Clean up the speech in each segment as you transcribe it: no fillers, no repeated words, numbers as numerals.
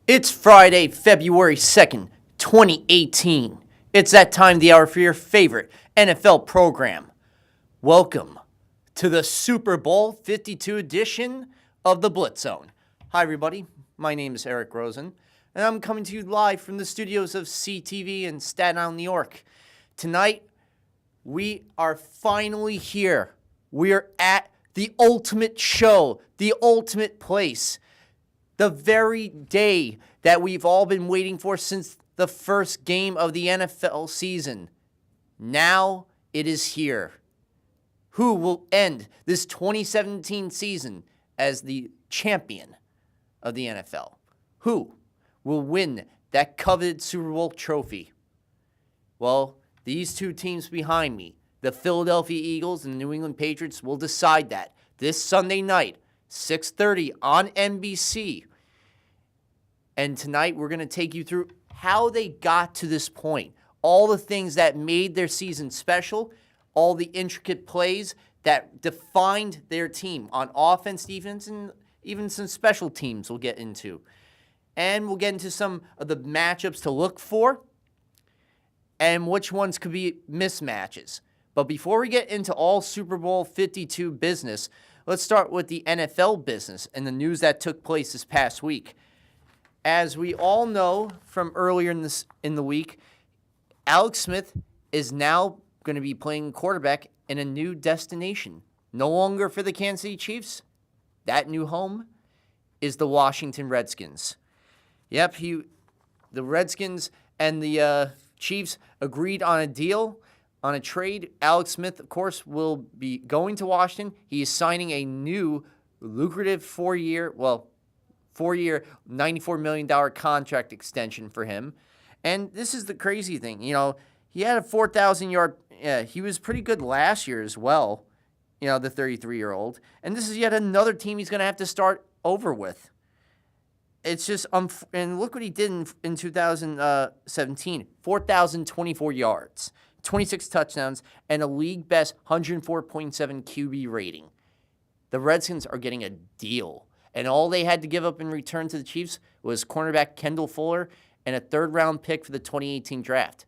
It's Friday, February 2nd, 2018. It's that time of the hour for your favorite NFL program. Welcome to the Super Bowl 52 edition of the Blitz Zone. Hi, everybody. My name is Eric Rosen, and I'm coming to you live from the studios of CTV in Staten Island, New York. Tonight, we are finally here. We are at the ultimate show, the ultimate place. The very day that we've all been waiting for since the first game of the NFL season. Now it is here. Who will end this 2017 season as the champion of the NFL? Who will win that coveted Super Bowl trophy? Well, these two teams behind me, the Philadelphia Eagles and the New England Patriots, will decide that this Sunday night, 6:30 on NBC. And tonight we're going to take you through how they got to this point, all the things that made their season special, all the intricate plays that defined their team on offense, defense, and even some special teams we'll get into. And we'll get into some of the matchups to look for and which ones could be mismatches. But before we get into all Super Bowl 52 business, let's start with the NFL business and the news that took place this past week. As we all know from earlier in the week, Alex Smith is now going to be playing quarterback in a new destination. No longer for the Kansas City Chiefs. That new home is the Washington Redskins. Yep, the Redskins and the Chiefs agreed on a deal, on a trade. Alex Smith, of course, will be going to Washington. He is signing a new lucrative four-year, $94 million contract extension for him. And this is the crazy thing. You know, he had a 4,000-yard, he was pretty good last year as well, the 33-year-old. And this is yet another team he's going to have to start over with. It's just, and look what he did in 2017, 4,024 yards, 26 touchdowns, and a league-best 104.7 QB rating. The Redskins are getting a deal. And all they had to give up in return to the Chiefs was cornerback Kendall Fuller and a third-round pick for the 2018 draft.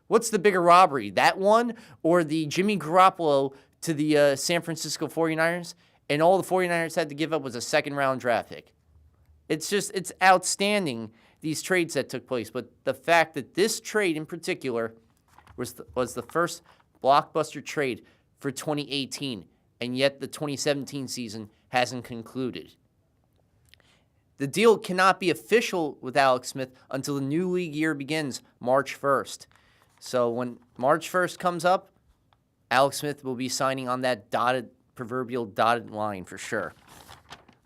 What's the bigger robbery, that one or the Jimmy Garoppolo to the San Francisco 49ers? And all the 49ers had to give up was a second-round draft pick. It's outstanding, these trades that took place. But the fact that this trade in particular was the first blockbuster trade for 2018, and yet the 2017 season hasn't concluded. The deal cannot be official with Alex Smith until the new league year begins March 1st. So when March 1st comes up, Alex Smith will be signing on that proverbial dotted line for sure.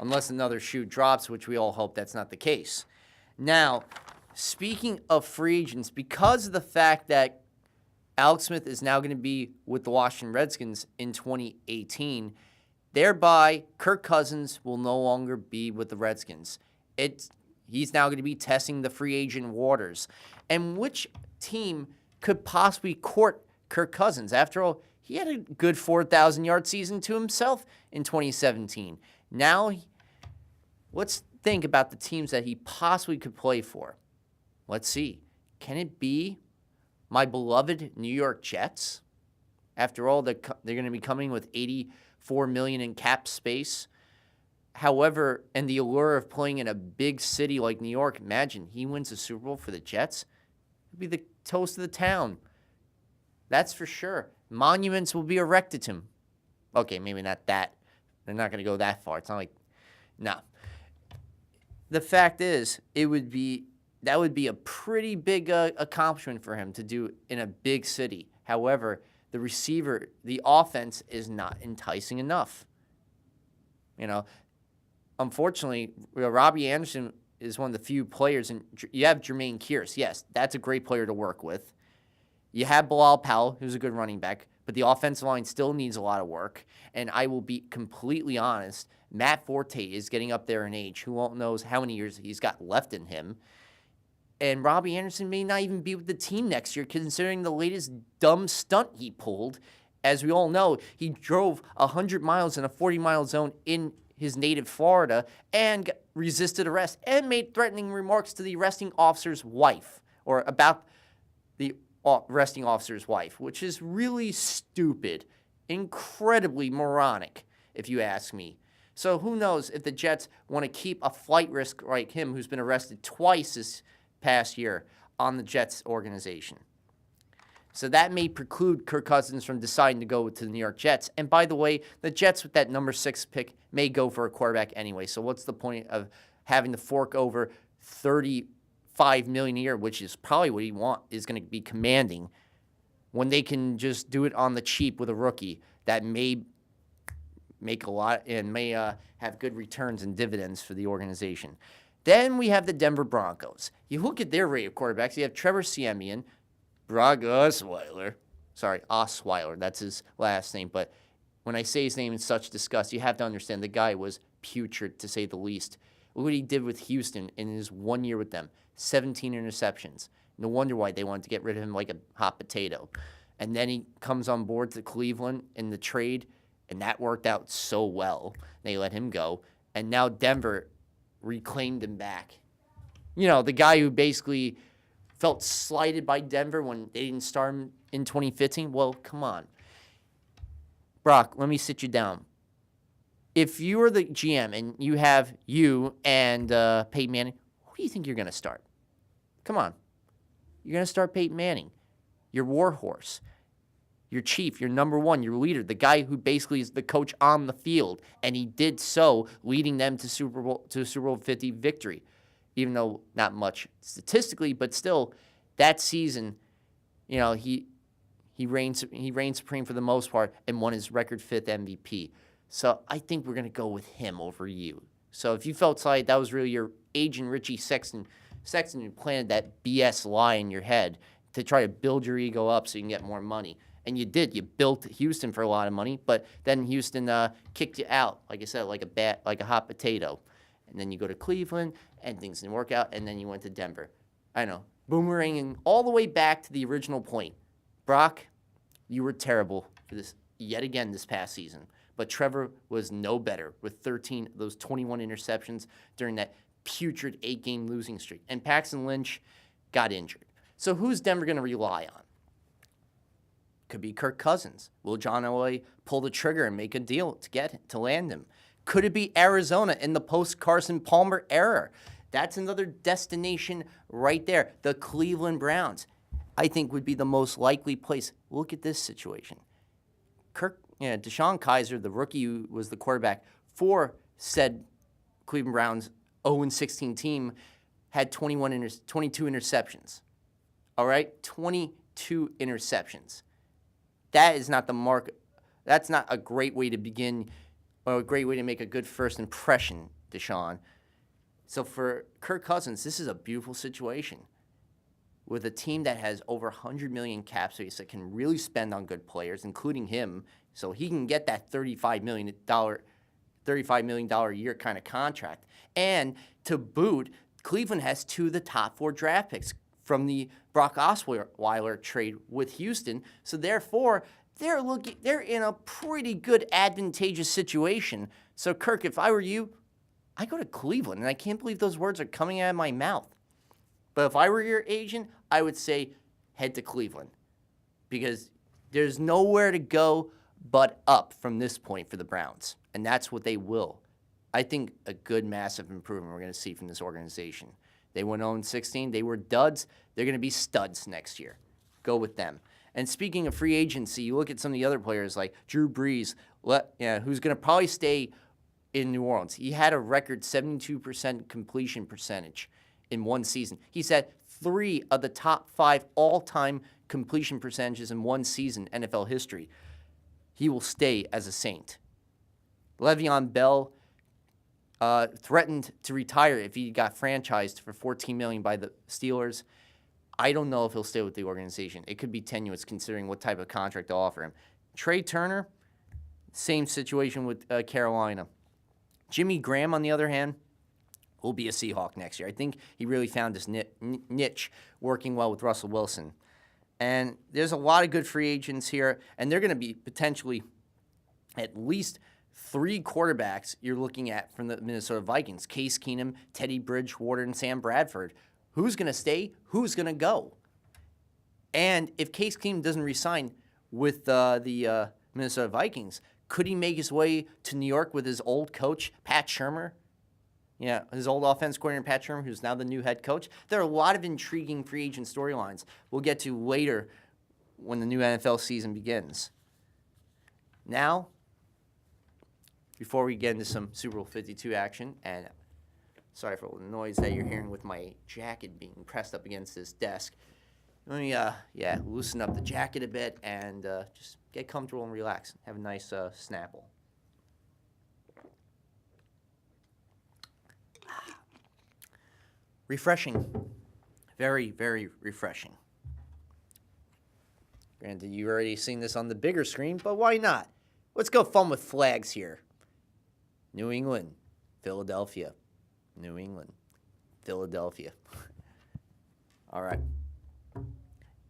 Unless another shoe drops, which we all hope that's not the case. Now, speaking of free agents, because of the fact that Alex Smith is now going to be with the Washington Redskins in 2018, thereby, Kirk Cousins will no longer be with the Redskins. He's now going to be testing the free agent waters. And which team could possibly court Kirk Cousins? After all, he had a good 4,000-yard season to himself in 2017. Now, let's think about the teams that he possibly could play for. Let's see. Can it be my beloved New York Jets? After all, they're going to be coming with $84 million in cap space. However, and the allure of playing in a big city like New York, imagine he wins the Super Bowl for the Jets. It'd be the toast of the town. That's for sure. Monuments will be erected to him. Okay, maybe not that. They're not going to go that far. It's not like, no. The fact is, that would be a pretty big accomplishment for him to do in a big city. However, the offense is not enticing enough. Unfortunately, Robbie Anderson is one of the few players, and you have Jermaine Kearse. Yes, that's a great player to work with. You have Bilal Powell, who's a good running back, but the offensive line still needs a lot of work. And I will be completely honest, Matt Forte is getting up there in age. Who knows how many years he's got left in him. And Robbie Anderson may not even be with the team next year, considering the latest dumb stunt he pulled. As we all know, he drove 100 miles in a 40-mile zone in his native Florida and resisted arrest and made threatening remarks to the arresting officer's wife, or about the arresting officer's wife, which is really stupid, incredibly moronic, if you ask me. So who knows if the Jets want to keep a flight risk like him, who's been arrested twice this past year, on the Jets organization. So that may preclude Kirk Cousins from deciding to go to the New York Jets. And by the way, the Jets with that number 6 pick may go for a quarterback anyway. So what's the point of having to fork over $35 million a year, which is probably what he is going to be commanding, when they can just do it on the cheap with a rookie that may make a lot and may have good returns and dividends for the organization. Then we have the Denver Broncos. You look at their rate of quarterbacks. You have Trevor Siemian, Brock Osweiler. Sorry, Osweiler. That's his last name. But when I say his name in such disgust, you have to understand the guy was putrid, to say the least. Look what he did with Houston in his 1 year with them. 17 interceptions. No wonder why they wanted to get rid of him like a hot potato. And then he comes on board to Cleveland in the trade, and that worked out so well. They let him go. And now Denver reclaimed him back. You know, the guy who basically felt slighted by Denver when they didn't start him in 2015. Well, come on. Brock, let me sit you down. If you are the GM and you have you and Peyton Manning, who do you think you're going to start? Come on. You're going to start Peyton Manning, your warhorse, your chief, your number one, your leader, the guy who basically is the coach on the field, and he did so, leading them to Super Bowl 50 victory, even though not much statistically, but still, that season, you know, he reigned supreme for the most part and won his record 5th MVP. So I think we're going to go with him over you. So if you felt like that was really your agent, Richie Sexton who planted that BS lie in your head to try to build your ego up so you can get more money. And you did. You built Houston for a lot of money, but then Houston kicked you out, like I said, like a hot potato. And then you go to Cleveland, and things didn't work out, and then you went to Denver. I know. Boomeranging all the way back to the original point. Brock, you were terrible for this yet again this past season. But Trevor was no better with 13 of those 21 interceptions during that putrid 8-game losing streak. And Paxton Lynch got injured. So who's Denver going to rely on? Could be Kirk Cousins. Will John Elway pull the trigger and make a deal to land him? Could it be Arizona in the post-Carson Palmer era? That's another destination right there. The Cleveland Browns, I think, would be the most likely place. Look at this situation. DeShone Kizer, the rookie who was the quarterback for said Cleveland Browns 0-16 team, had 22 interceptions. All right? 22 interceptions. That is not the mark. That's not a great way to begin or a great way to make a good first impression, Deshaun. So for Kirk Cousins, this is a beautiful situation with a team that has over $100 million cap space that can really spend on good players, including him, so he can get that $35 million a year kind of contract. And to boot, Cleveland has 2 of the top 4 draft picks from the Brock Osweiler trade with Houston. So therefore, they're in a pretty good advantageous situation. So Kirk, if I were you, I go to Cleveland, and I can't believe those words are coming out of my mouth. But if I were your agent, I would say head to Cleveland, because there's nowhere to go but up from this point for the Browns, and that's what they will. I think a good massive improvement we're going to see from this organization. They went 0-16. They were duds. They're going to be studs next year. Go with them. And speaking of free agency, you look at some of the other players like Drew Brees, who's going to probably stay in New Orleans. He had a record 72% completion percentage in one season. He's had 3 of the top 5 all-time completion percentages in one season, NFL history. He will stay as a Saint. Le'Veon Bell threatened to retire if he got franchised for $14 million by the Steelers. I don't know if he'll stay with the organization. It could be tenuous considering what type of contract they'll offer him. Trey Turner, same situation with Carolina. Jimmy Graham, on the other hand, will be a Seahawk next year. I think he really found his niche working well with Russell Wilson. And there's a lot of good free agents here, and they're going to be potentially at least three quarterbacks you're looking at from the Minnesota Vikings: Case Keenum, Teddy Bridgewater, and Sam Bradford. Who's going to stay? Who's going to go? And if Case Keenum doesn't resign with the Minnesota Vikings, could he make his way to New York with his old coach, Pat Shurmur? Yeah, his old offense coordinator, Pat Shurmur, who's now the new head coach. There are a lot of intriguing free agent storylines we'll get to later when the new NFL season begins. Now, before we get into some Super Bowl 52 action, and sorry for the noise that you're hearing with my jacket being pressed up against this desk, let me loosen up the jacket a bit and just get comfortable and relax. Have a nice Snapple. Refreshing. Very, very refreshing. Granted, you've already seen this on the bigger screen, but why not? Let's go fun with flags here. New England, Philadelphia. New England, Philadelphia. All right.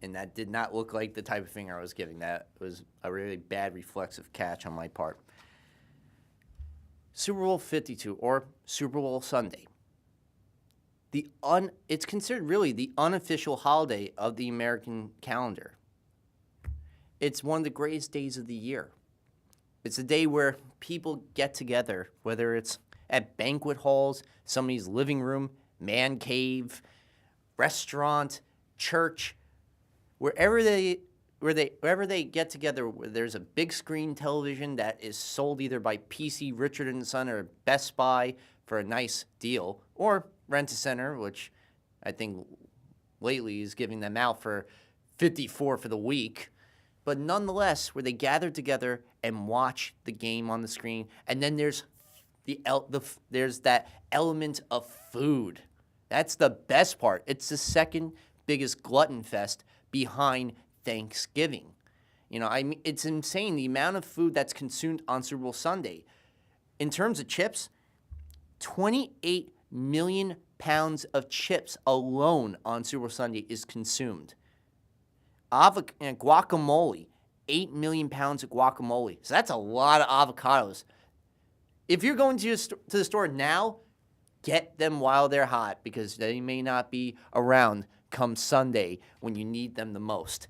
And that did not look like the type of finger I was giving. That was a really bad reflexive catch on my part. Super Bowl 52, or Super Bowl Sunday. It's considered really the unofficial holiday of the American calendar. It's one of the greatest days of the year. It's a day where people get together, whether it's at banquet halls, somebody's living room, man cave, restaurant, church, wherever they get together, where there's a big screen television that is sold either by PC Richard & Son or Best Buy for a nice deal, or Rent-A-Center, which I think lately is giving them out for $54 for the week. But nonetheless, where they gather together and watch the game on the screen, and then there's there's that element of food. That's the best part. It's the second biggest glutton fest behind Thanksgiving. You know, I mean, it's insane the amount of food that's consumed on Super Bowl Sunday. In terms of chips, 28 million pounds of chips alone on Super Bowl Sunday is consumed. Guacamole, 8 million pounds of guacamole. So that's a lot of avocados. If you're going to the store now, get them while they're hot because they may not be around come Sunday when you need them the most.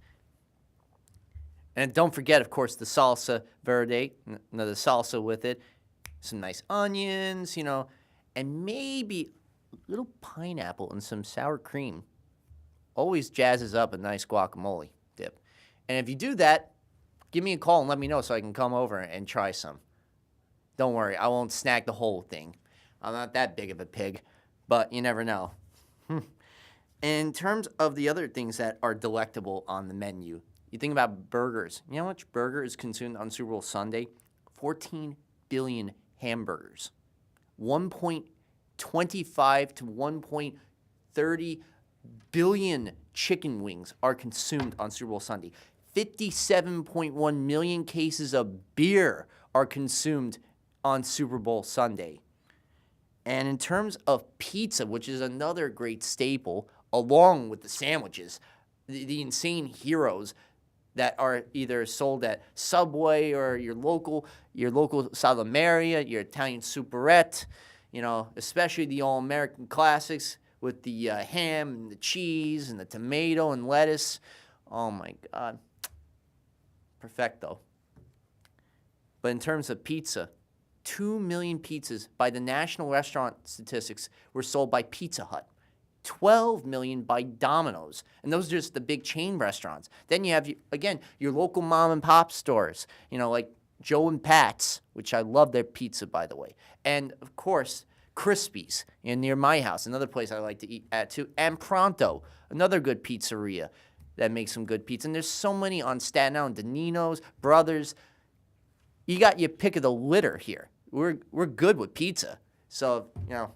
And don't forget, of course, the salsa verde, another salsa with it, some nice onions, and maybe a little pineapple and some sour cream. Always jazzes up a nice guacamole dip. And if you do that, give me a call and let me know so I can come over and try some. Don't worry, I won't snack the whole thing. I'm not that big of a pig, but you never know. In terms of the other things that are delectable on the menu, you think about burgers. You know how much burger is consumed on Super Bowl Sunday? 14 billion hamburgers. 1.25 to 1.30 billion chicken wings are consumed on Super Bowl Sunday. 57.1 million cases of beer are consumed on Super Bowl Sunday. And in terms of pizza, which is another great staple, along with the sandwiches, the insane heroes that are either sold at Subway or your local Salamaria, your Italian Superette, especially the all-American classics with the ham and the cheese and the tomato and lettuce. Oh, my God. Perfecto. But in terms of pizza, 2 million pizzas by the National Restaurant Statistics were sold by Pizza Hut. 12 million by Domino's. And those are just the big chain restaurants. Then you have, again, your local mom and pop stores, like Joe and Pat's, which I love their pizza, by the way. And, of course, Crispy's near my house, another place I like to eat at, too. And Pronto, another good pizzeria that makes some good pizza. And there's so many on Staten Island, Danino's, Brothers. You got your pick of the litter here. We're good with pizza. So,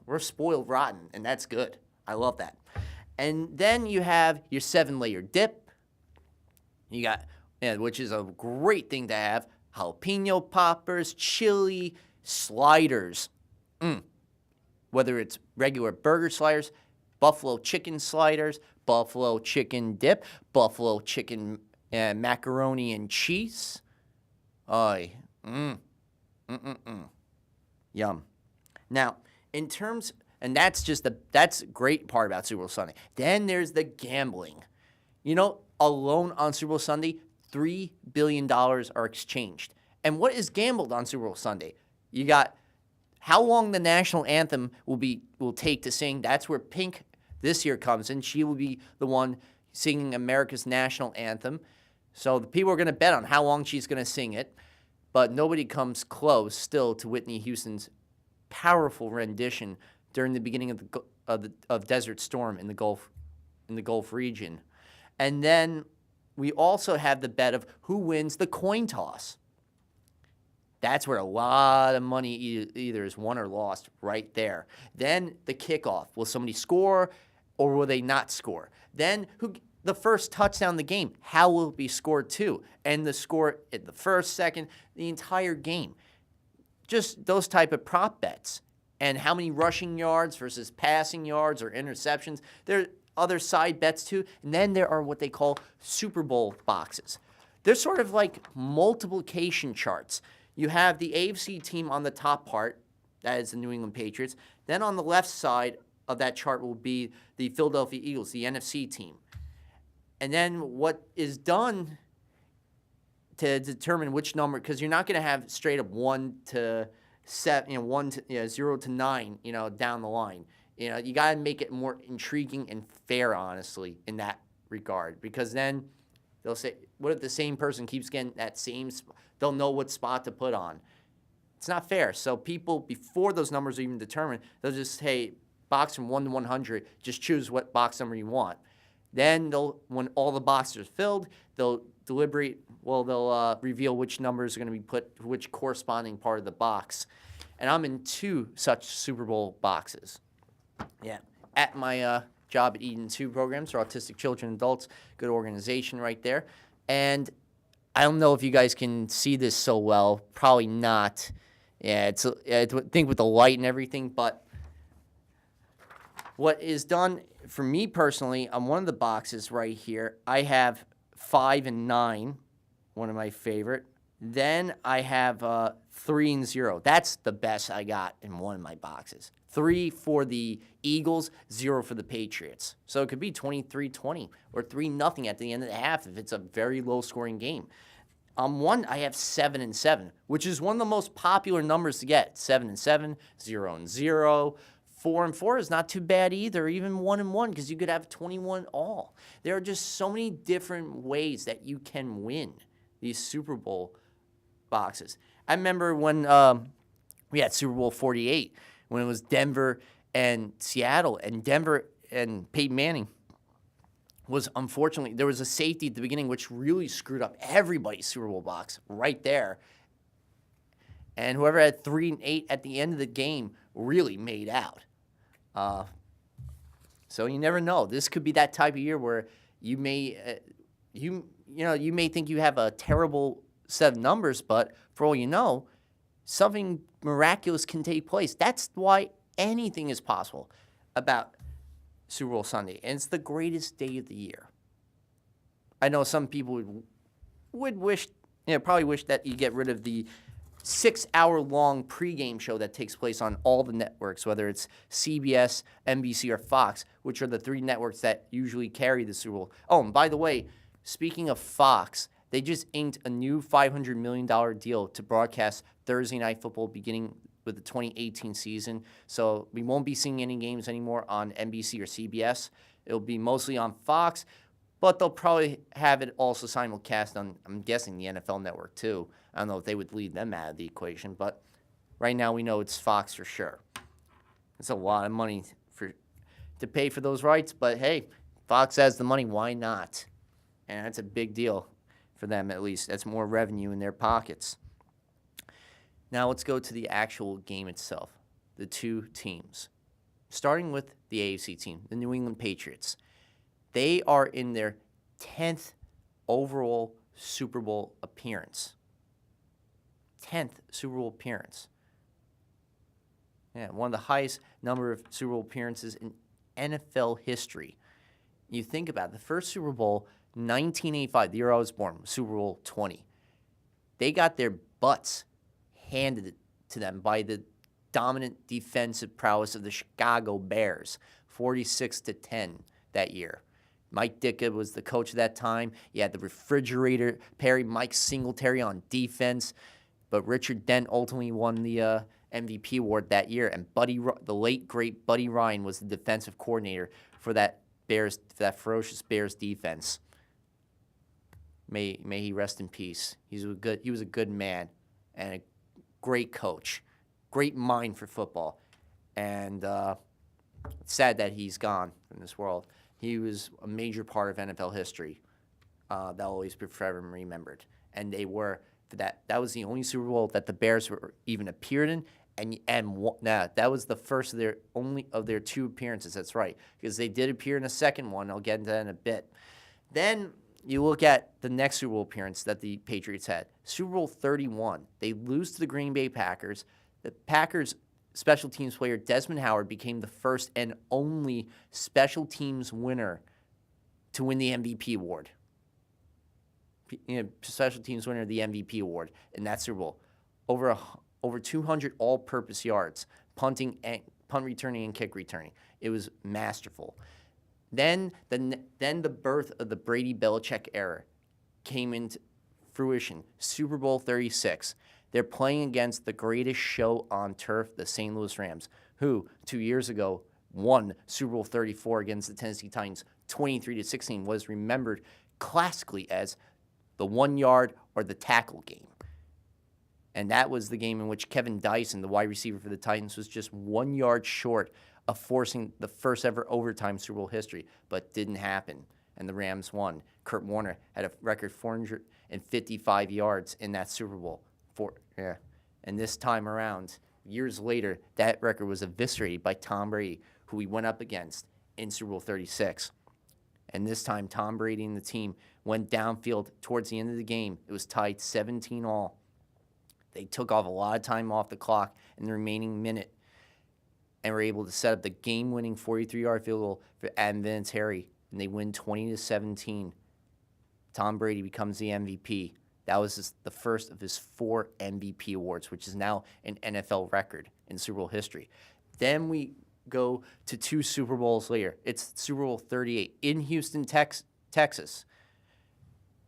we're spoiled rotten, and that's good. I love that. And then you have your 7-layer dip. You got, which is a great thing to have, jalapeno poppers, chili, sliders. Whether it's regular burger sliders, buffalo chicken sliders, buffalo chicken dip, buffalo chicken macaroni and cheese. Yum. Now, in terms, and that's a great part about Super Bowl Sunday. Then there's the gambling. Alone on Super Bowl Sunday, $3 billion are exchanged. And what is gambled on Super Bowl Sunday? You got how long the national anthem will take to sing. That's where Pink this year comes in. She will be the one singing America's national anthem. So the people are going to bet on how long she's going to sing it. But nobody comes close still to Whitney Houston's powerful rendition during the beginning of Desert Storm in the Gulf region. And then we also have the bet of who wins the coin toss. That's where a lot of money either is won or lost right there. Then the kickoff. Will somebody score or will they not score? Then the first touchdown in the game, how will it be scored to? And the score in the first, second, the entire game. Just those type of prop bets. And how many rushing yards versus passing yards or interceptions. There are other side bets too. And then there are what they call Super Bowl boxes. They're sort of like multiplication charts. You have the AFC team on the top part, that is the New England Patriots. Then on the left side of that chart will be the Philadelphia Eagles, the NFC team. And then what is done to determine which number, because you're not going to have straight up 1 to 7, 0 to 9, down the line. You got to make it more intriguing and fair, honestly, in that regard, because then they'll say, what if the same person keeps getting that same spot? They'll know what spot to put on. It's not fair. So people, before those numbers are even determined, they'll just, hey, box from 1 to 100, just choose what box number you want. Then when all the boxes are filled, they'll deliberate, they'll reveal which numbers are going to be put, which corresponding part of the box. And I'm in 2 such Super Bowl boxes. Yeah, at my job at Eden 2 programs for autistic children and adults. Good organization right there. And I don't know if you guys can see this so well. Probably not. Yeah, I think with the light and everything. But what is done for me personally on one of the boxes right here, I have 5 and 9, one of my favorite. Then I have 3 and 0. That's the best I got in one of my boxes. 3 for the Eagles, 0 for the Patriots. So it could be 23-20 or 3-0 at the end of the half if it's a very low-scoring game. One, I have 7 and 7, which is one of the most popular numbers to get. 7 and 7, 0 and 0. 4 and 4 is not too bad either, even 1 and 1, because you could have 21 all. There are just so many different ways that you can win these Super Bowl boxes. I remember when we had Super Bowl 48, when it was Denver and Seattle, and Denver and Peyton Manning was, unfortunately, there was a safety at the beginning which really screwed up everybody's Super Bowl box right there. And whoever had 3 and 8 at the end of the game really made out. So you never know. This could be that type of year where you may, you may think you have a terrible set of numbers, but for all you know, something miraculous can take place. That's why anything is possible about Super Bowl Sunday, and it's the greatest day of the year. I know some people would wish, probably wish that you get rid of the 6-hour-long pregame show that takes place on all the networks, whether it's CBS, NBC, or Fox, which are the 3 networks that usually carry the Super Bowl. Oh, and by the way, speaking of Fox, they just inked a new $500 million deal to broadcast Thursday Night Football beginning with the 2018 season. So we won't be seeing any games anymore on NBC or CBS. It'll be mostly on Fox, but they'll probably have it also simulcast on, I'm guessing, the NFL Network too. I don't know if they would leave them out of the equation, but right now we know it's Fox for sure. It's a lot of money to pay for those rights, but hey, Fox has the money, why not? And that's a big deal for them, at least. That's more revenue in their pockets. Now let's go to the actual game itself, the 2 teams. Starting with the AFC team, the New England Patriots. They are in their 10th overall Super Bowl appearance. 10th Super Bowl appearance. Yeah, one of the highest number of Super Bowl appearances in NFL history. You think about it, the first Super Bowl, 1985, the year I was born, Super Bowl 20. They got their butts handed to them by the dominant defensive prowess of the Chicago Bears, 46-10 that year. Mike Ditka was the coach at that time. You had the refrigerator Perry, Mike Singletary on defense, but Richard Dent ultimately won the MVP award that year, and the late great Buddy Ryan was the defensive coordinator for that ferocious Bears defense. May he rest in peace. He was a good man and a great coach, great mind for football, and it's sad that he's gone from this world. He was a major part of NFL history. That'll always be forever remembered. And they were that was the only Super Bowl that the Bears were even appeared in, and that was the first of their two appearances. That's right, because they did appear in a second one. I'll get into that in a bit. Then you look at the next Super Bowl appearance that the Patriots had, Super Bowl 31. They lose to the Green Bay Packers. The Packers special teams player Desmond Howard became the first and only special teams winner to win the MVP award. Special teams winner of the MVP award in that Super Bowl. Over 200 all-purpose yards, punt returning and kick returning. It was masterful. Then the birth of the Brady Belichick era came into fruition. Super Bowl 36. They're playing against the greatest show on turf, the St. Louis Rams, who 2 years ago won Super Bowl 34 against the Tennessee Titans 23-16, was remembered classically as the 1 yard or the tackle game. And that was the game in which Kevin Dyson, the wide receiver for the Titans, was just 1 yard short of forcing the first ever overtime Super Bowl history, but didn't happen, and the Rams won. Kurt Warner had a record 455 yards in that Super Bowl. And this time around, years later, that record was eviscerated by Tom Brady, who he went up against in Super Bowl 36. And this time, Tom Brady and the team went downfield towards the end of the game. It was tied 17-all. They took off a lot of time off the clock in the remaining minute and were able to set up the game-winning 43-yard field goal for Adam Vinatieri, and they win 20-17. Tom Brady becomes the MVP. That was the first of his 4 MVP awards, which is now an NFL record in Super Bowl history. Then we go to 2 Super Bowls later. It's Super Bowl 38 in Houston, Texas,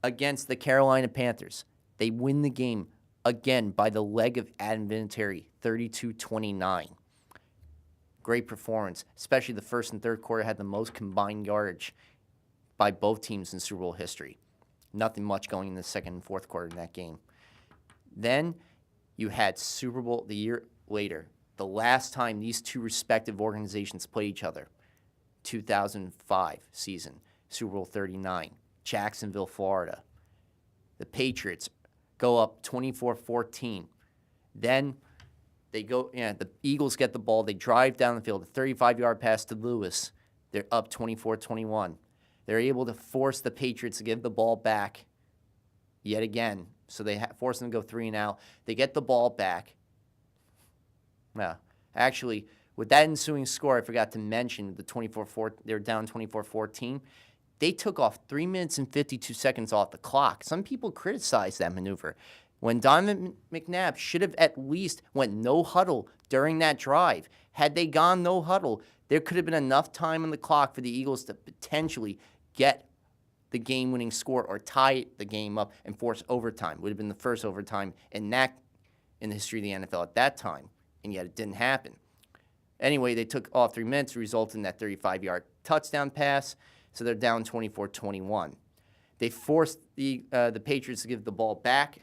against the Carolina Panthers. They win the game again by the leg of Adam Vinatieri, 32-29. Great performance, especially the first and third quarter had the most combined yardage by both teams in Super Bowl history. Nothing much going in the second and fourth quarter in that game. Then you had Super Bowl the year later, the last time these two respective organizations played each other, 2005 season, Super Bowl 39, Jacksonville, Florida. The Patriots go up 24-14. Then the Eagles get the ball. They drive down the field, a 35-yard pass to Lewis. They're up 24-21. They're able to force the Patriots to give the ball back yet again. So they force them to go 3 and out. They get the ball back. Well, actually, with that ensuing score, I forgot to mention the 24-4. They were down 24-14. They took off 3 minutes and 52 seconds off the clock. Some people criticized that maneuver. When Donovan McNabb should have at least went no huddle during that drive. Had they gone no huddle, there could have been enough time on the clock for the Eagles to potentially get the game-winning score or tie the game up and force overtime. Would have been the first overtime in the history of the NFL at that time, and yet it didn't happen. Anyway, they took off 3 minutes, resulted in that 35-yard touchdown pass, so they're down 24-21. They forced the Patriots to give the ball back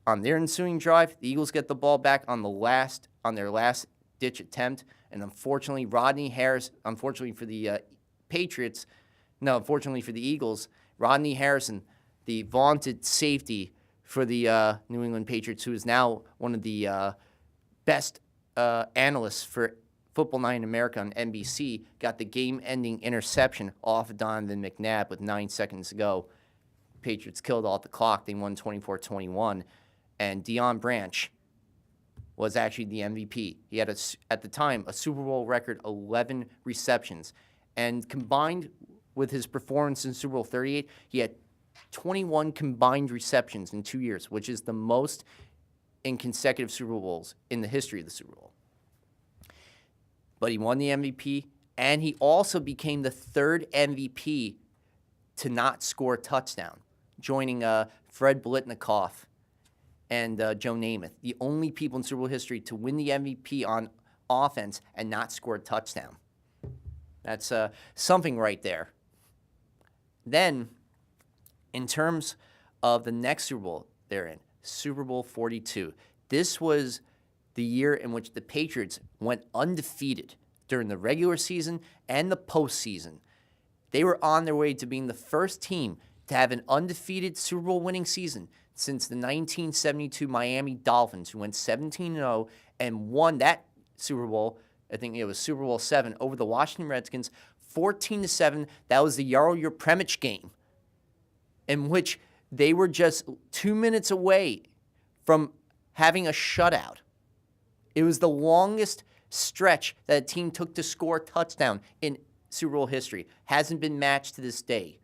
on their ensuing drive. The Eagles get the ball back on their last-ditch attempt, and unfortunately, unfortunately for the Eagles, Rodney Harrison, the vaunted safety for the New England Patriots, who is now one of the best analysts for Football Night in America on NBC, got the game-ending interception off of Donovan McNabb with 9 seconds to go. Patriots killed all at the clock. They won 24-21. And Deion Branch was actually the MVP. He had, at the time, a Super Bowl record 11 receptions. And combined with his performance in Super Bowl 38, he had 21 combined receptions in 2 years, which is the most in consecutive Super Bowls in the history of the Super Bowl. But he won the MVP, and he also became the third MVP to not score a touchdown, joining Fred Blitnikoff and Joe Namath, the only people in Super Bowl history to win the MVP on offense and not score a touchdown. That's something right there. Then, in terms of the next Super Bowl they're in, Super Bowl 42, this was the year in which the Patriots went undefeated during the regular season and the postseason. They were on their way to being the first team to have an undefeated Super Bowl winning season since the 1972 Miami Dolphins, who went 17-0 and won that Super Bowl. I think it was Super Bowl 7 over the Washington Redskins, 14-7. That was the Yarl Premich game, in which they were just 2 minutes away from having a shutout. It was the longest stretch that a team took to score a touchdown in Super Bowl history. Hasn't been matched to this day.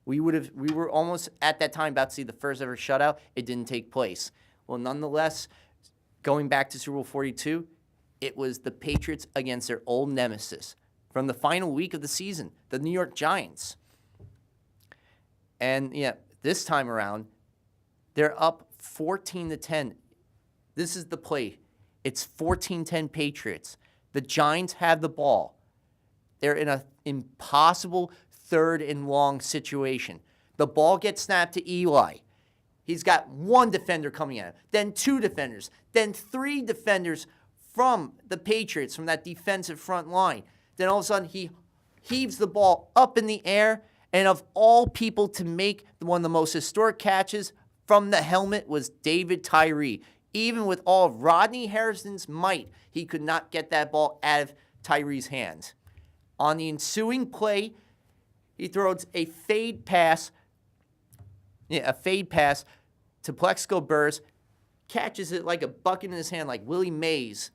We were almost at that time about to see the first ever shutout. It didn't take place. Well, nonetheless, going back to Super Bowl 42, it was the Patriots against their old nemesis from the final week of the season, the New York Giants. And yeah, this time around, they're up 14-10. This is the play. It's 14-10 Patriots. The Giants have the ball. They're in an impossible third and long situation. The ball gets snapped to Eli. He's got one defender coming at him, then two defenders, then three defenders from the Patriots, from that defensive front line. Then all of a sudden, he heaves the ball up in the air, and of all people to make one of the most historic catches from the helmet was David Tyree. Even with all of Rodney Harrison's might, he could not get that ball out of Tyree's hands. On the ensuing play, he throws a fade pass to Plexico Burress, catches it like a bucket in his hand like Willie Mays,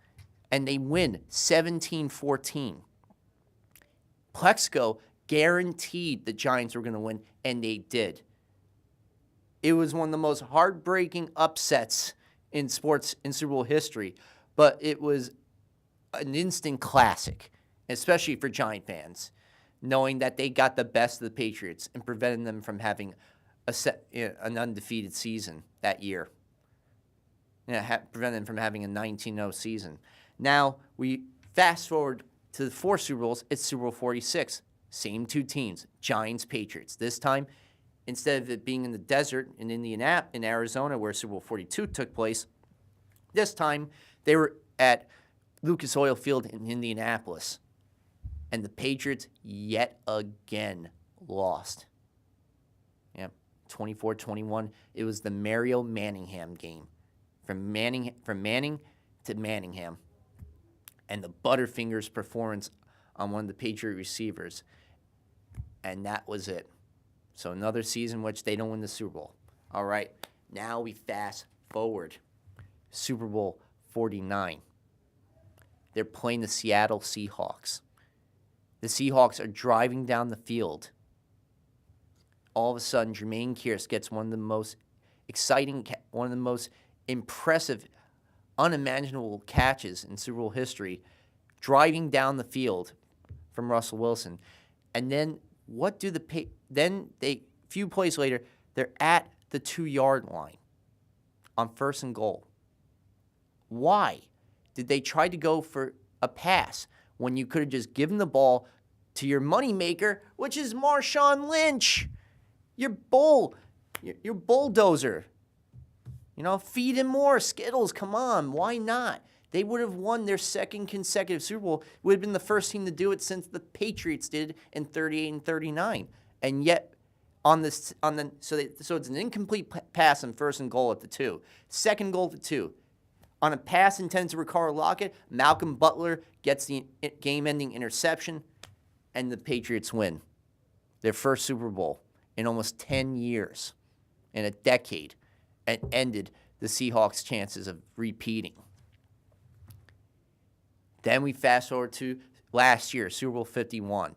and they win 17-14. Plexico guaranteed the Giants were going to win, and they did. It was one of the most heartbreaking upsets in sports in Super Bowl history, but it was an instant classic, especially for Giant fans, knowing that they got the best of the Patriots and prevented them from having an undefeated season that year. Prevented them from having a 19-0 season. Now, we fast forward to the four Super Bowls. It's Super Bowl 46. Same two teams, Giants, Patriots. This time, instead of it being in the desert in Arizona, where Super Bowl 42 took place, this time they were at Lucas Oil Field in Indianapolis. And the Patriots yet again lost. 24-21. It was the Mario Manningham game. From Manning to Manningham. And the Butterfingers performance on one of the Patriot receivers. And that was it. So another season in which they don't win the Super Bowl. All right, now we fast forward. Super Bowl 49. They're playing the Seattle Seahawks. The Seahawks are driving down the field. All of a sudden, Jermaine Kearse gets one of the most exciting, one of the most impressive, unimaginable catches in Super Bowl history, driving down the field from Russell Wilson. And then what do few plays later, they're at the 2-yard line on 1st and goal. Why did they try to go for a pass when you could have just given the ball to your moneymaker, which is Marshawn Lynch, your bulldozer? Feed him more Skittles. Come on, why not? They would have won their second consecutive Super Bowl. Would have been the first team to do it since the Patriots did in 38 and 39. And yet, so it's an incomplete pass on 1st and goal at the 2. 2nd goal at the 2. On a pass intended to Ricardo Lockett, Malcolm Butler gets the game-ending interception, and the Patriots win their first Super Bowl in almost 10 years, in a decade, and ended the Seahawks' chances of repeating. Then we fast forward to last year, Super Bowl 51.